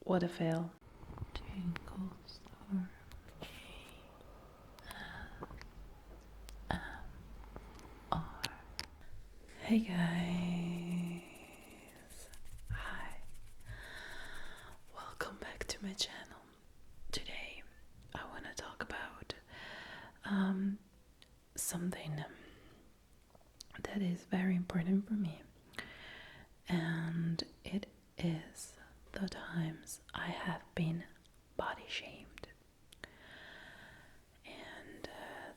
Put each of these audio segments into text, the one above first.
What a fail. TingleStorm. Hey guys. Hi. Welcome back to my channel. Today I want to talk about something that is very important for me. And it is the times I have been body shamed. And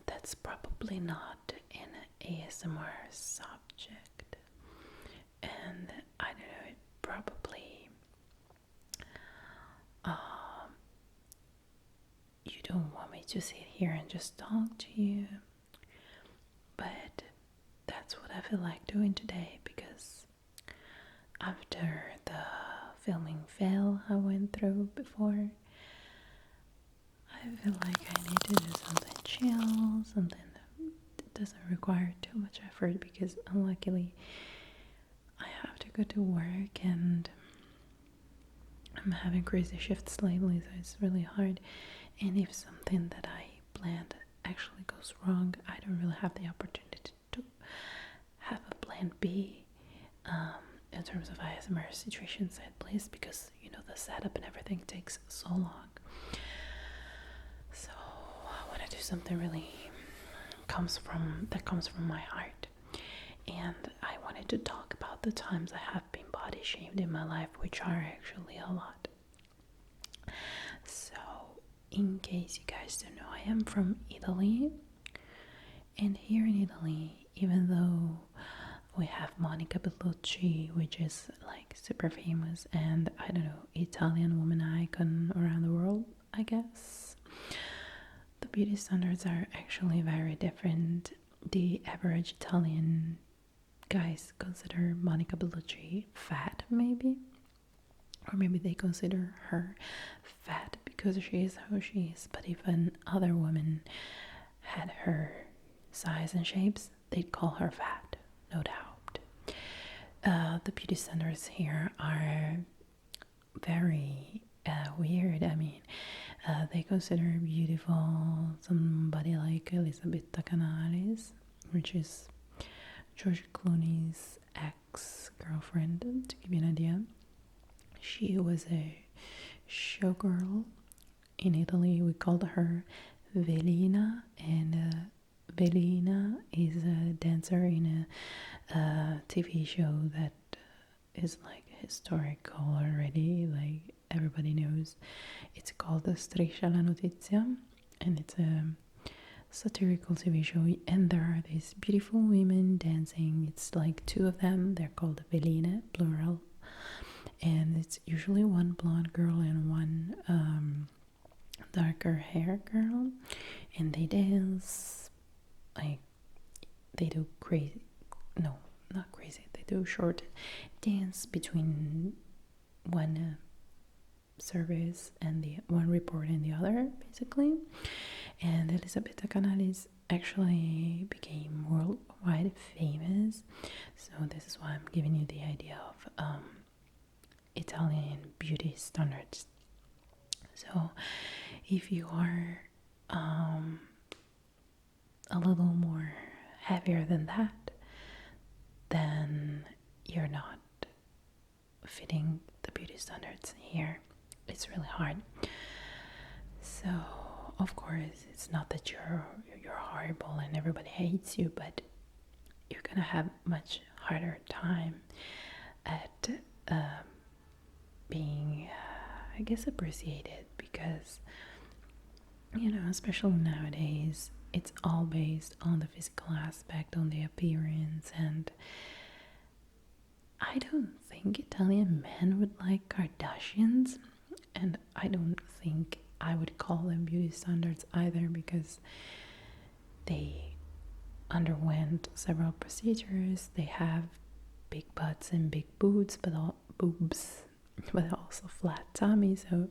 that's probably not an ASMR subject. And I don't know, it probably you don't want me to sit here and just talk to you. But that's what I feel like doing today, because after the filming fail I went through before, I feel like I need to do something chill, something that doesn't require too much effort, because unluckily I have to go to work and I'm having crazy shifts lately, so it's really hard. And if something that I planned actually goes wrong, I don't really have the opportunity to have a plan B in terms of ASMR situations at least, because you know the setup and everything takes so long. So I want to do something really comes from my heart, and I wanted to talk about the times I have been body shamed in my life, which are actually a lot. So in case you guys don't know, I am from Italy, and here in Italy, even though we have Monica Bellucci, which is like super famous and I don't know, Italian woman icon around the world, I guess, the beauty standards are actually very different. The average Italian guys consider Monica Bellucci fat, maybe, or maybe they consider her fat because she is how she is. But if another woman had her size and shapes, they'd call her fat, no doubt. The beauty standards here are very weird. I mean, they consider beautiful somebody like Elisabetta Canalis, which is George Clooney's ex-girlfriend, to give you an idea. She was a showgirl in Italy. We called her Velina, and Velina is a dancer in a TV show that is like historical already, like everybody knows. It's called Striscia la Notizia, and it's a satirical TV show, and there are these beautiful women dancing. It's like two of them, they're called Veline, plural, and it's usually one blonde girl and one darker hair girl, and they dance like they do crazy, no, not crazy, they do short dance between one service and the one report and the other, basically. And Elisabetta Canalis actually became worldwide famous, so this is why I'm giving you the idea of Italian beauty standards. So if you are a little more heavier than that, then you're not fitting the beauty standards here. It's really hard. So of course it's not that you're horrible and everybody hates you, but you're gonna have much harder time at being I guess appreciated, because you know, especially nowadays, it's all based on the physical aspect, on the appearance, and I don't think Italian men would like Kardashians, and I don't think I would call them beauty standards either, because they underwent several procedures. They have big butts and big boobs, but also flat tummy, so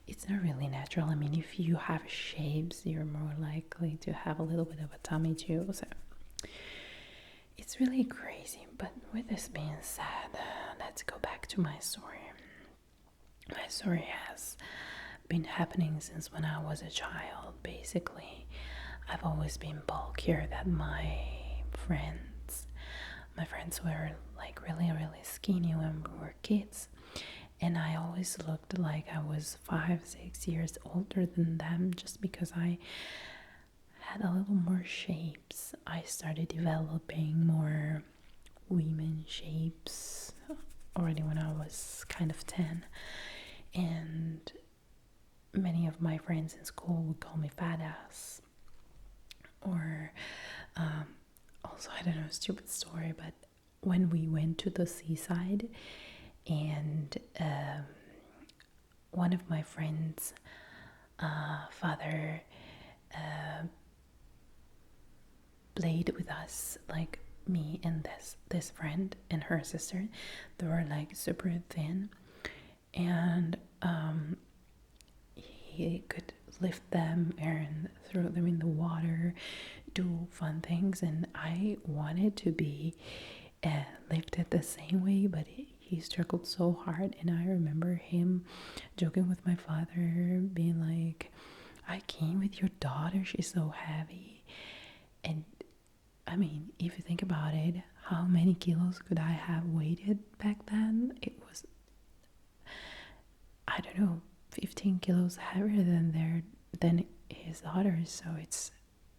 it's not really natural. I mean, if you have shapes, you're more likely to have a little bit of a tummy too, so it's really crazy. But with this being said, let's go back to my story. My story has been happening since when I was a child. Basically, I've always been bulkier than my friends. My friends were like really, really skinny when we were kids, and I always looked like I was 5, 6 years older than them just because I had a little more shapes. I started developing more women shapes already when I was kind of 10, and many of my friends in school would call me fat ass. Or also, I don't know, stupid story, but when we went to the seaside and one of my friends' father played with us, like me and this friend and her sister. They were like super thin, and he could lift them and throw them in the water, do fun things, and I wanted to be lifted the same way, but he struggled so hard. And I remember him joking with my father, being like, I came with your daughter, she's so heavy. And I mean, if you think about it, how many kilos could I have weighted back then? It was, I don't know, 15 kilos heavier than his daughter, so it's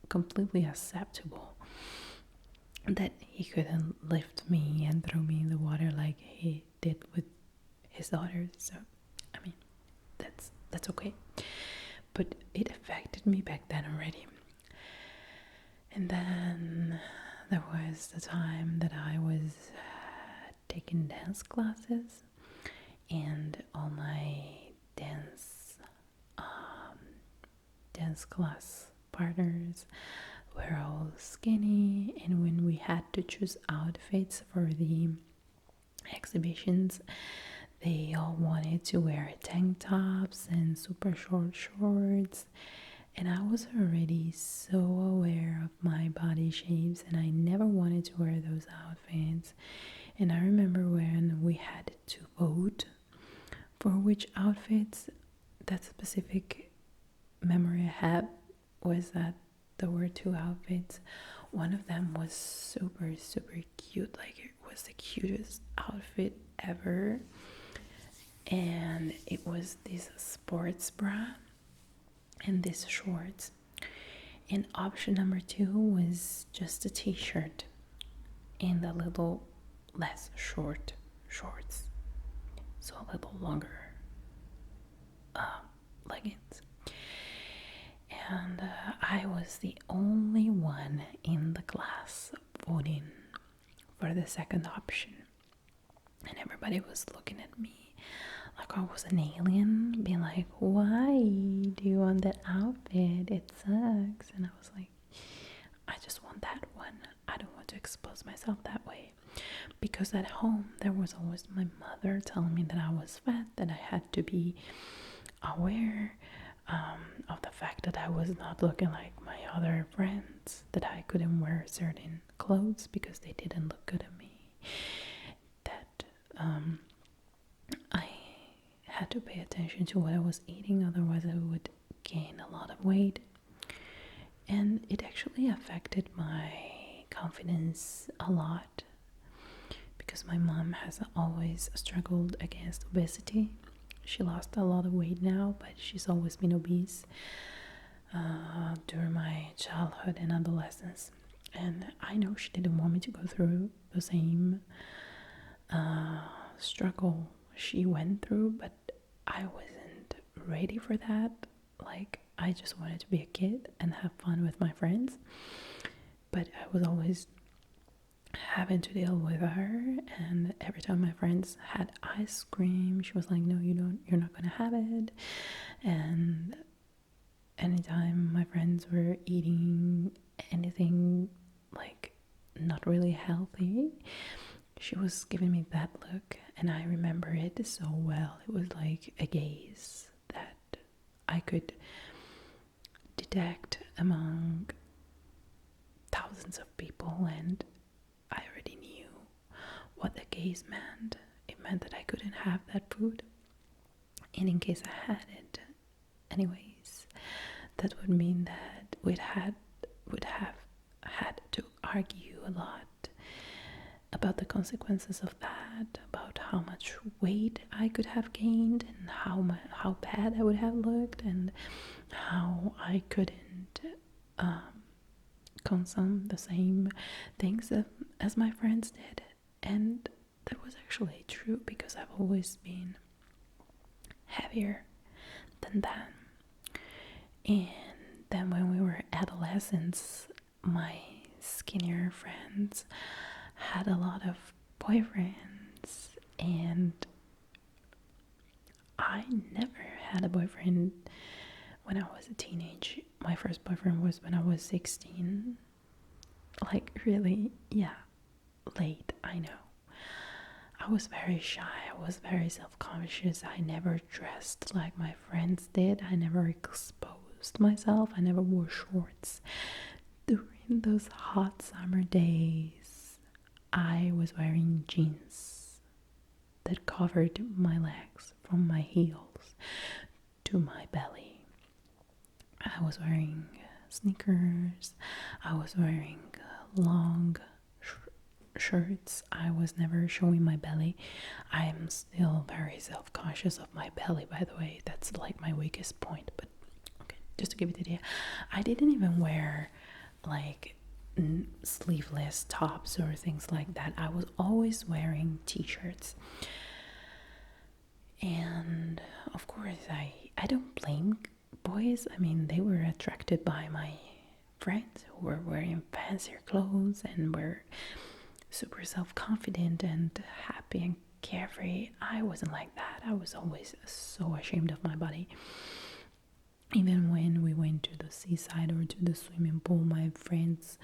completely acceptable that he couldn't lift me and throw me in the water like he did with his daughter. So I mean, that's okay, but it affected me back then already. And then there was the time that I was taking dance classes, and all my dance class partners were all skinny, and when we had to choose outfits for the exhibitions, they all wanted to wear tank tops and super short shorts. And I was already so aware of my body shapes, and I never wanted to wear those outfits. And I remember when we had to vote for which outfits, that specific memory I have was that there were two outfits. One of them was super, super cute, like it was the cutest outfit ever. And it was this sports bra and these shorts. And option number 2 was just a t-shirt and a little less short shorts, so a little longer leggings. And I was the only one in the class voting for the second option, and everybody was looking at me like I was an alien, being like, why do you want that outfit? It sucks. And I was like, I just want that one. I don't want to expose myself that way. Because at home, there was always my mother telling me that I was fat, that I had to be aware of the fact that I was not looking like my other friends, that I couldn't wear certain clothes because they didn't look good on me, that I had to pay attention to what I was eating, otherwise I would gain a lot of weight. And it actually affected my confidence a lot, because my mom has always struggled against obesity. She lost a lot of weight now, but she's always been obese during my childhood and adolescence. And I know she didn't want me to go through the same struggle she went through, but I wasn't ready for that. Like, I just wanted to be a kid and have fun with my friends, but I was always having to deal with her. And every time my friends had ice cream, she was like, no, you're not gonna have it. And anytime my friends were eating anything like not really healthy, she was giving me that look. And I remember it so well. It was like a gaze that I could detect among thousands of people, and I already knew what the gaze meant. It meant that I couldn't have that food. And in case I had it, anyways, that would mean that would have had to argue a lot about the consequences of that, about how much weight I could have gained, and how bad I would have looked, and how I couldn't consume the same things as my friends did. And that was actually true, because I've always been heavier than them. And then when we were adolescents, my skinnier friends had a lot of boyfriends, and I never had a boyfriend when I was a teenage. My first boyfriend was when I was 16. Like, really, yeah, late, I know. I was very shy, I was very self-conscious. I never dressed like my friends did. I never exposed myself. I never wore shorts. During those hot summer days, I was wearing jeans that covered my legs from my heels to my belly. I was wearing sneakers. I was wearing long shirts. I was never showing my belly. I am still very self-conscious of my belly, by the way. That's like my weakest point. But okay, just to give you the idea, I didn't even wear like sleeveless tops or things like that. I was always wearing t-shirts. And of course, I don't blame boys. I mean, they were attracted by my friends who were wearing fancier clothes and were super self-confident and happy and carefree. I wasn't like that. I was always so ashamed of my body. Even when we went to the seaside or to the swimming pool, my friends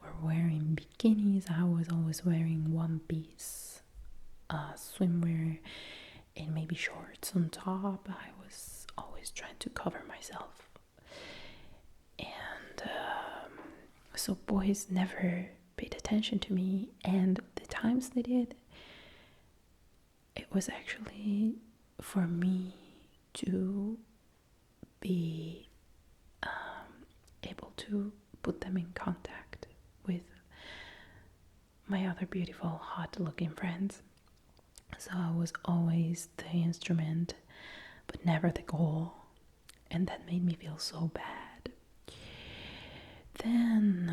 were wearing bikinis. I was always wearing one piece swimwear and maybe shorts on top. I was always trying to cover myself. And so boys never paid attention to me, and the times they did, it was actually for me to be able to put them in contact with my other beautiful, hot looking friends. So I was always the instrument, but never the goal, and that made me feel so bad. Then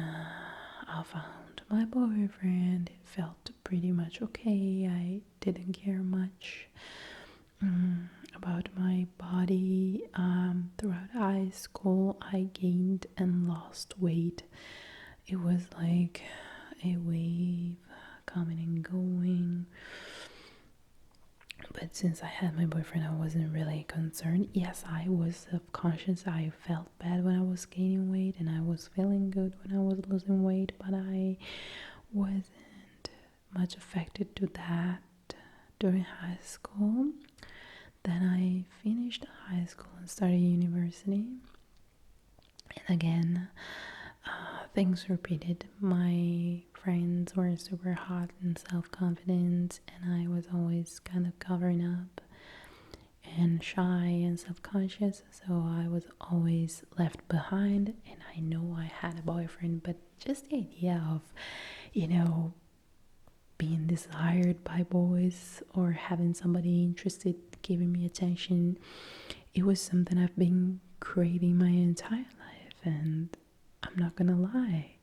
I found my boyfriend. It felt pretty much okay. I didn't care much about my body. Throughout high school, I gained and lost weight. It was like a wave coming and going. But since I had my boyfriend, I wasn't really concerned. Yes, I was self-conscious. I felt bad when I was gaining weight, and I was feeling good when I was losing weight, but I wasn't much affected to that during high school. Then I finished high school and started university. And again, things repeated. My friends were super hot and self-confident, and I was always kind of covering up and shy and self-conscious, so I was always left behind. And I know I had a boyfriend, but just the idea of, being desired by boys or having somebody interested giving me attention, it was something I've been craving my entire life. And I'm not gonna lie,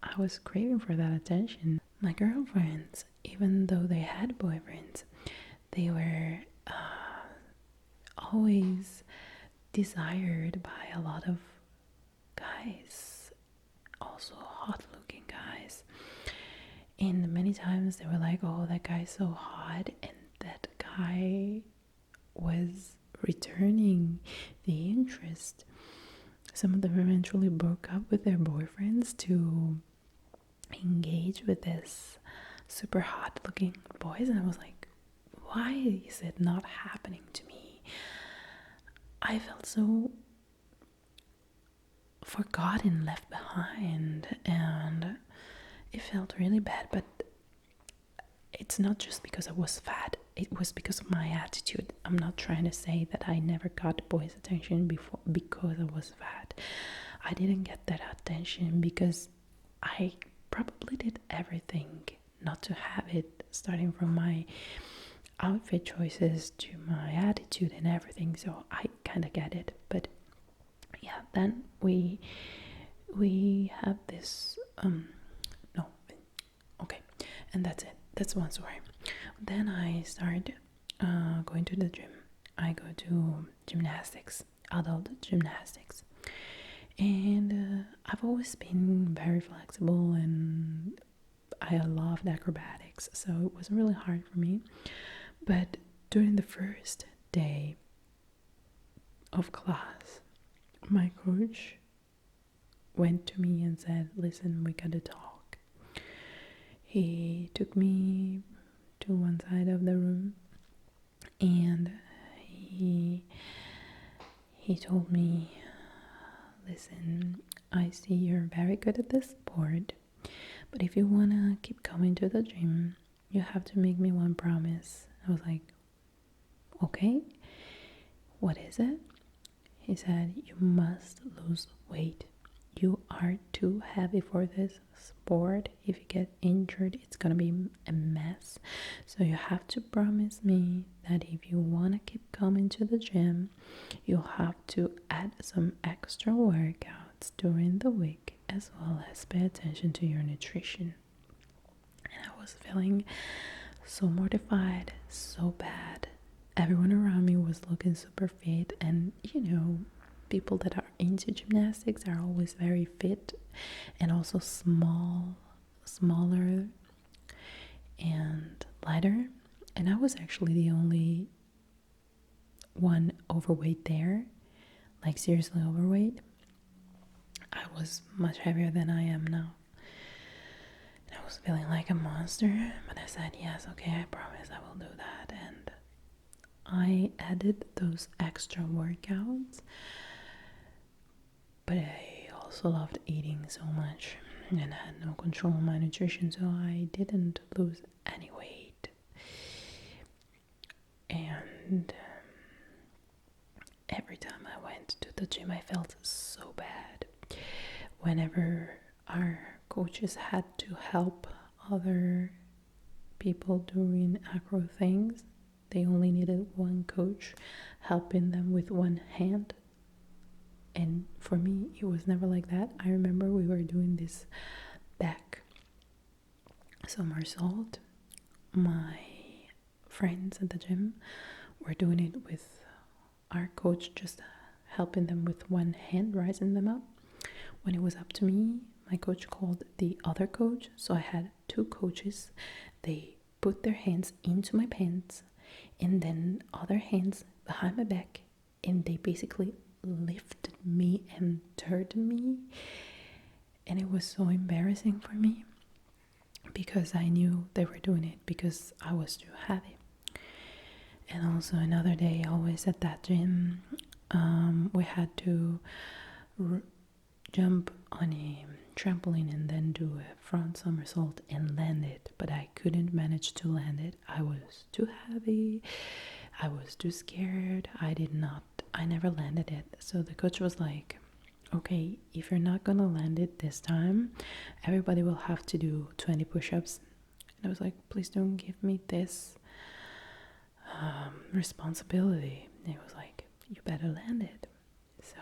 I was craving for that attention. My girlfriends, even though they had boyfriends, they were always desired by a lot of guys, also hot looking guys. And many times they were like, oh, that guy's so hot, and that guy was returning the interest. Some of them eventually broke up with their boyfriends to engage with this super hot looking boys, and I was like, why is it not happening to me? I felt so forgotten, left behind, and it felt really bad. But it's not just because I was fat. it was because of my attitude. I'm not trying to say that I never got boys' attention before because I was fat. I didn't get that attention because I probably did everything not to have it, starting from my outfit choices to my attitude and everything. So I kind of get it. But yeah, then we have this no, okay, and that's it. That's one story. Then I started going to the gym. I go to gymnastics, adult gymnastics, and I've always been very flexible, and I loved acrobatics, so it wasn't really hard for me. But during the first day of class, my coach went to me and said, "Listen, we gotta talk." He took me to one side of the room, and he told me, "Listen, I see you're very good at this sport, but if you wanna keep coming to the gym, you have to make me one promise." I was like, "Okay, what is it?" He said, "You must lose weight. You are too heavy for this sport. If you get injured, it's gonna be a mess. So you have to promise me that if you want to keep coming to the gym, you'll have to add some extra workouts during the week, as well as pay attention to your nutrition." And I was feeling so mortified, so bad. Everyone around me was looking super fit, and people that are into gymnastics are always very fit and also smaller and lighter. And I was actually the only one overweight there, like seriously overweight. I was much heavier than I am now. And I was feeling like a monster, but I said, "Yes, okay, I promise I will do that." And I added those extra workouts, but I also loved eating so much and had no control on my nutrition, so I didn't lose any weight. And every time I went to the gym, I felt so bad. Whenever our coaches had to help other people doing acro things, they only needed one coach helping them with one hand. And for me, it was never like that. I remember we were doing this back somersault. My friends at the gym were doing it with our coach, just helping them with one hand, rising them up. When it was up to me, my coach called the other coach. So I had two coaches. They put their hands into my pants and then other hands behind my back, and they basically lifted me and turned me. And it was so embarrassing for me because I knew they were doing it because I was too heavy. And also another day, always at that gym, we had to jump on a trampoline and then do a front somersault and land it, but I couldn't manage to land it. I was too heavy, I was too scared. I never landed it. So the coach was like, "Okay, if you're not gonna land it this time, everybody will have to do 20 push-ups." And I was like, "Please don't give me this responsibility." And he was like, "You better land it." So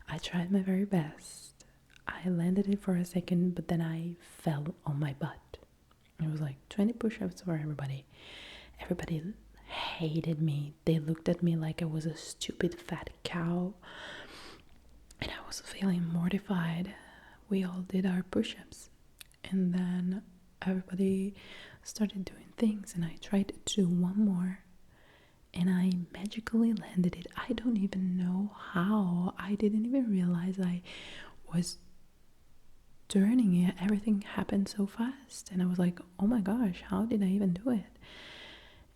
I tried my very best. I landed it for a second, but then I fell on my butt. It was like 20 push-ups for everybody. Everybody hated me. They looked at me like I was a stupid fat cow. And I was feeling mortified. We all did our push-ups. And then everybody started doing things, and I tried to do one more. And I magically landed it. I don't even know how. I didn't even realize I was turning it. Everything happened so fast. And I was like, "Oh my gosh, how did I even do it?"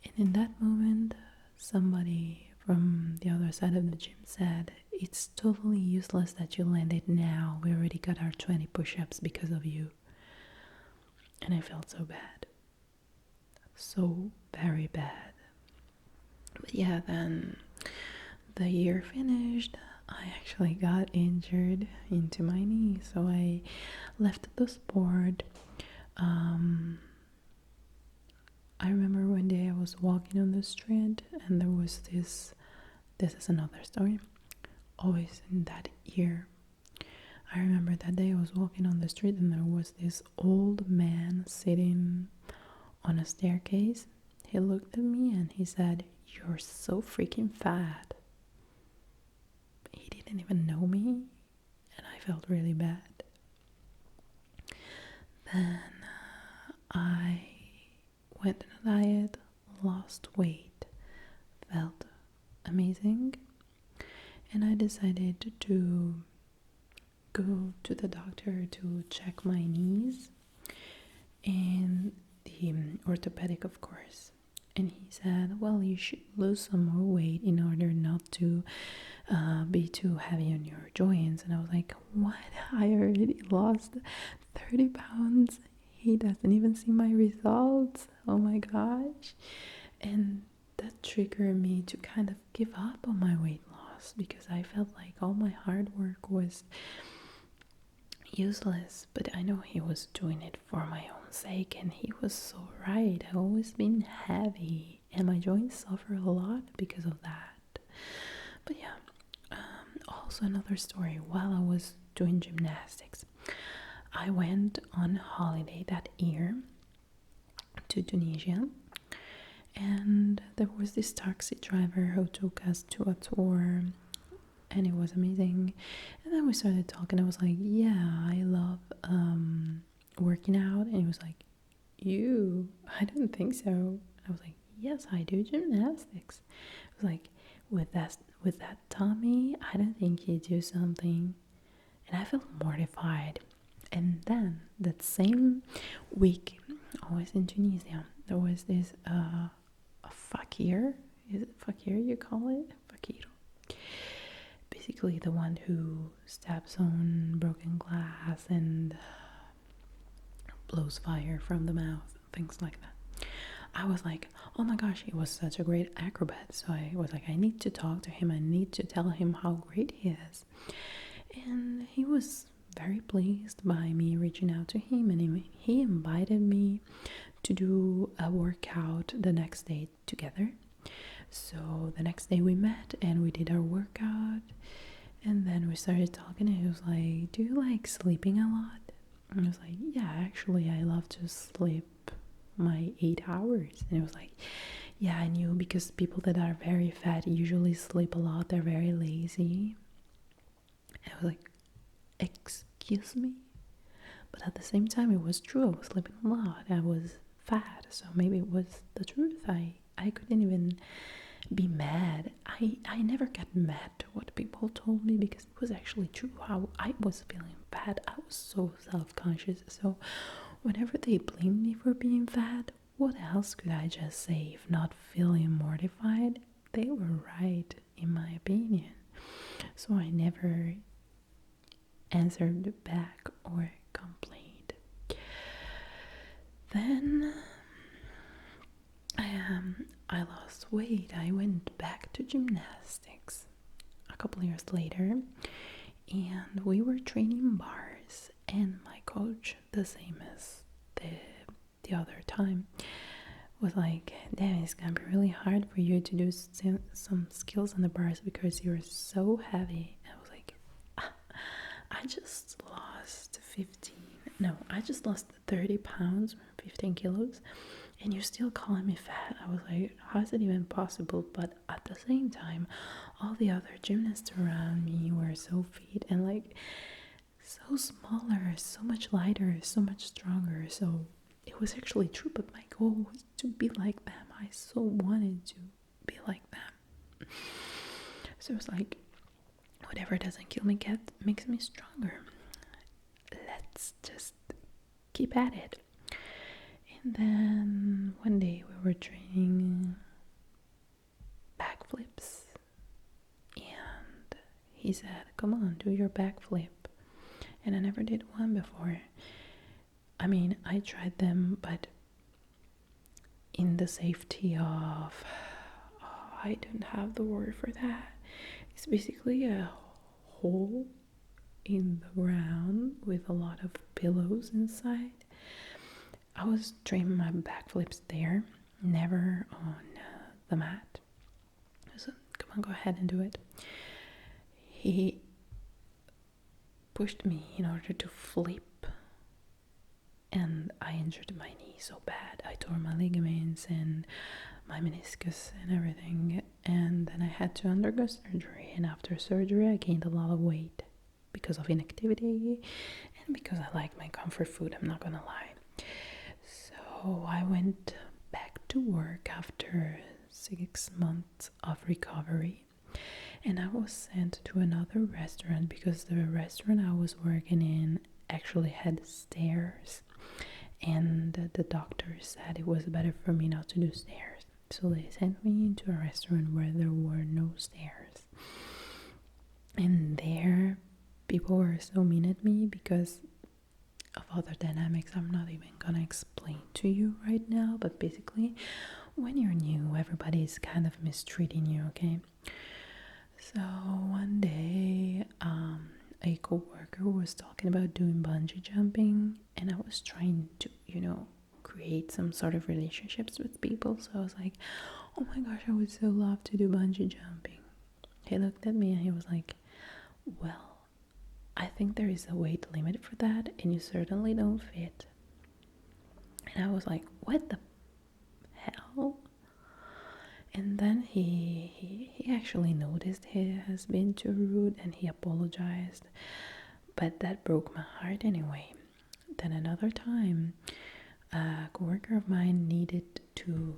And in that moment, somebody from the other side of the gym said, "It's totally useless that you landed now. We already got our 20 push-ups because of you." And I felt so bad. so very bad. But yeah, then the year finished. I actually got injured into my knee, so I left the sport. I remember one day I was walking on the street and there was this is another story, always in that year. I remember that day I was walking on the street and there was this old man sitting on a staircase. He looked at me and he said, "You're so freaking fat." He didn't even know me and I felt really bad. Then I went on a diet, lost weight, felt amazing, and I decided to go to the doctor to check my knees and the orthopedic, of course. And he said, well, you should lose some more weight in order not to be too heavy on your joints. And I was like, what? I already lost 30 pounds. He doesn't even see my results. Oh my gosh. And that triggered me to kind of give up on my weight loss because I felt like all my hard work was useless. But I know he was doing it for my own sake, and he was so right. I've always been heavy and my joints suffer a lot because of that. But yeah, also another story. While I was doing gymnastics, I went on holiday that year to Tunisia, and there was this taxi driver who took us to a tour, and it was amazing. And then we started talking. I was like, yeah, I love working out. And he was like, you? I don't think so. And I was like, yes, I do gymnastics. I was like, with that tummy, I don't think you do something. And I felt mortified. And then that same week, I was in Tunisia. There was this a fakir. Is it fakir you call it? Fakir. Basically the one who steps on broken glass and blows fire from the mouth, things like that. I was like, oh my gosh, he was such a great acrobat. So I was like, I need to talk to him. I need to tell him how great he is. And he was very pleased by me reaching out to him, and he invited me to do a workout the next day together. So the next day we met and we did our workout, and then we started talking, and he was like, do you like sleeping a lot? And I was like, yeah, actually I love to sleep my 8 hours. And it was like, yeah, I knew, because people that are very fat usually sleep a lot, they're very lazy. And I was like, excuse me? But at the same time, it was true. I was sleeping a lot. I was fat, so maybe it was the truth. I couldn't even be mad. I never got mad to what people told me because it was actually true. How I was feeling bad. I was so self-conscious. So whenever they blamed me for being fat, what else could I just say if not feeling mortified? They were right, in my opinion. So I never answered back or complained. Then I lost weight. I went back to gymnastics a couple years later, and we were training bars, and my coach, the same as the other time, was like, damn, it's gonna be really hard for you to do some skills on the bars because you're so heavy. And I was like, I just lost 30 pounds, 15 kilos, and you're still calling me fat. I was like, how is it even possible? But at the same time, all the other gymnasts around me were so fit and like so smaller, so much lighter, so much stronger. So it was actually true, but my goal was to be like them. I so wanted to be like them. So it was like, whatever doesn't kill me makes me stronger. Let's just keep at it. And then one day we were training backflips, and he said, come on, do your backflip. And I never did one before. I mean, I tried them, but in the safety of, I don't have the word for that. It's basically a hole in the ground with a lot of pillows inside. I was doing my backflips there, never on the mat. So come on, go ahead and do it. He pushed me in order to flip, and I injured my knee so bad. I tore my ligaments and my meniscus and everything, and then I had to undergo surgery. And after surgery, I gained a lot of weight because of inactivity and because I like my comfort food, I'm not gonna lie. So I went back to work after 6 months of recovery, and I was sent to another restaurant because the restaurant I was working in actually had stairs, and the doctor said it was better for me not to do stairs. So they sent me into a restaurant where there were no stairs. And there, people were so mean at me because of other dynamics I'm not even gonna explain to you right now. But basically, when you're new, everybody's kind of mistreating you, okay? So one day, a co-worker was talking about doing bungee jumping, and I was trying to, create some sort of relationships with people. So I was like, oh my gosh, I would so love to do bungee jumping. He looked at me and he was like, well, I think there is a weight limit for that, and you certainly don't fit. And I was like, what the hell? And then he actually noticed he has been too rude, and he apologized. But that broke my heart anyway. Then another time, a coworker of mine needed to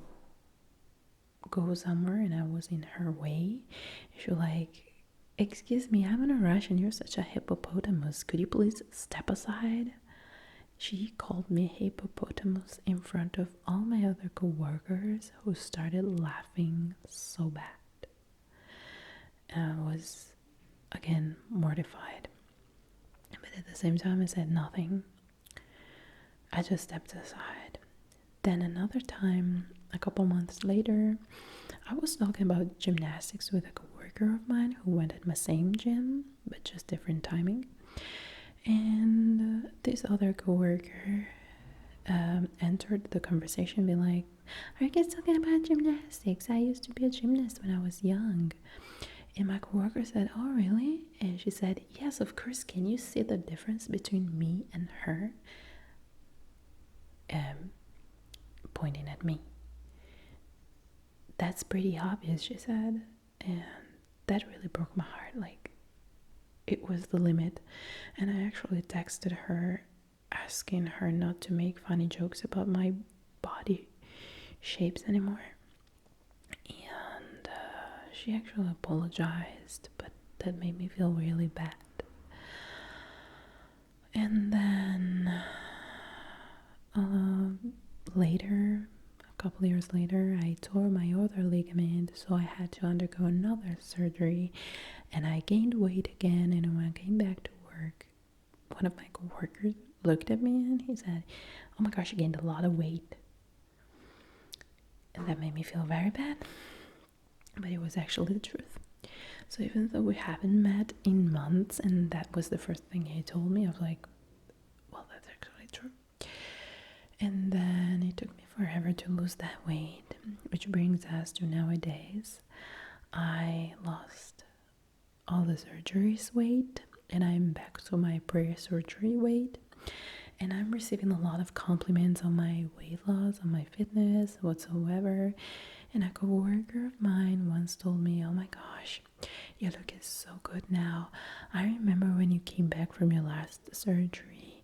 go somewhere, and I was in her way. She was like, excuse me, I'm in a rush and you're such a hippopotamus. Could you please step aside? She called me a hippopotamus in front of all my other co-workers, who started laughing so bad. I was, again, mortified. But at the same time, I said nothing. I just stepped aside. Then another time, a couple months later, I was talking about gymnastics with a coworker of mine who went at my same gym, but just different timing. And this other coworker entered the conversation, being like, "Are you guys talking about gymnastics? I used to be a gymnast when I was young." And my coworker said, "Oh, really?" And she said, "Yes, of course. Can you see the difference between me and her?" Pointing at me. "That's pretty obvious," she said. And that really broke my heart. Like, it was the limit. And I actually texted her asking her not to make funny jokes about my body shapes anymore. And she actually apologized, but that made me feel really bad. And then later, a couple years later, I tore my other ligament, so I had to undergo another surgery, and I gained weight again. And when I came back to work, one of my coworkers looked at me and he said, "Oh my gosh, you gained a lot of weight." And that made me feel very bad, but it was actually the truth. So even though we haven't met in months, and that was the first thing he told me, I was like, well, that's actually true. And then it took me forever to lose that weight, which brings us to nowadays. I lost all the surgeries weight, and I'm back to my pre-surgery weight. And I'm receiving a lot of compliments on my weight loss, on my fitness, whatsoever. And a coworker of mine once told me, "Oh my gosh, you look so good now. I remember when you came back from your last surgery,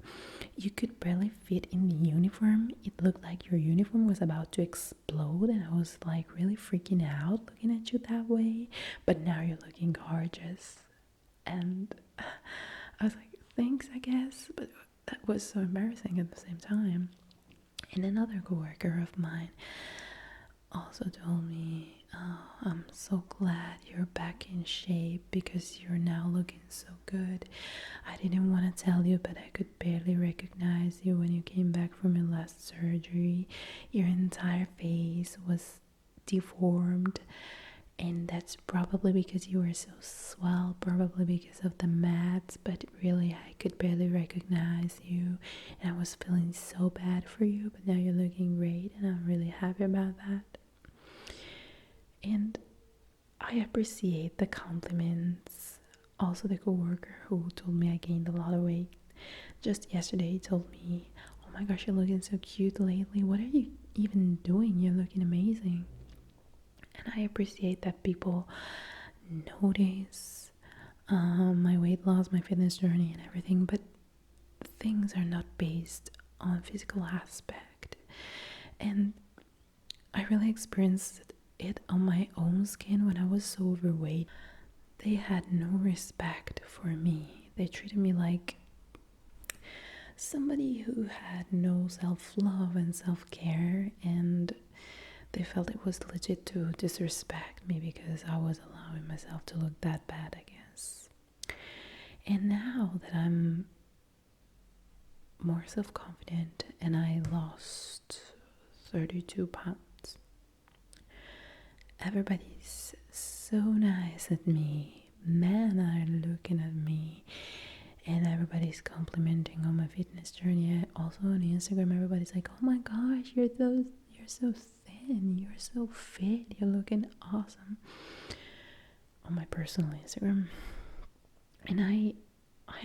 you could barely fit in the uniform. It looked like your uniform was about to explode, and I was like really freaking out looking at you that way. But now you're looking gorgeous." And I was like, thanks, I guess. But that was so embarrassing at the same time. And another coworker of mine also told me, "Oh, I'm so glad you're back in shape because you're now looking so good. I didn't want to tell you, but I could barely recognize you when you came back from your last surgery. Your entire face was deformed, and that's probably because you were so swell, probably because of the meds, but really I could barely recognize you, and I was feeling so bad for you. But now you're looking great, and I'm really happy about that. And I appreciate the compliments. Also, the coworker who told me I gained a lot of weight just yesterday told me, "Oh my gosh, you're looking so cute lately. What are you even doing? You're looking amazing." And I appreciate that people notice my weight loss, my fitness journey, and everything, but things are not based on physical aspect. And I really experienced it on my own skin when I was so overweight. They had no respect for me. They treated me like somebody who had no self-love and self-care, and they felt it was legit to disrespect me because I was allowing myself to look that bad, I guess. And now that I'm more self-confident and I lost 32 pounds, everybody's so nice at me. Men are looking at me, and everybody's complimenting on my fitness journey. Also on Instagram, everybody's like, "Oh my gosh, you're so thin, you're so fit, you're looking awesome," on my personal Instagram. And I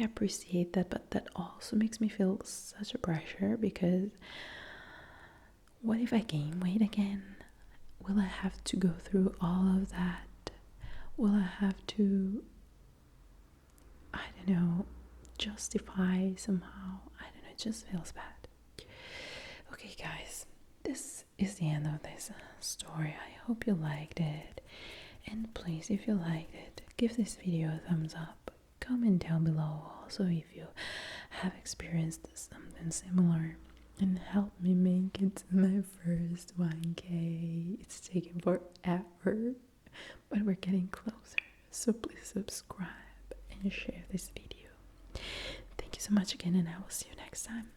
appreciate that, but that also makes me feel such a pressure, because what if I gain weight again? Will I have to go through all of that? Will I have to, I don't know, justify somehow? I don't know, it just feels bad. Okay, guys, this is the end of this story. I hope you liked it. And please, if you liked it, give this video a thumbs up. Comment down below also if you have experienced something similar, and help me make it to my first 1K. It's taking forever, but we're getting closer. So please subscribe and share this video. Thank you so much again, and I will see you next time.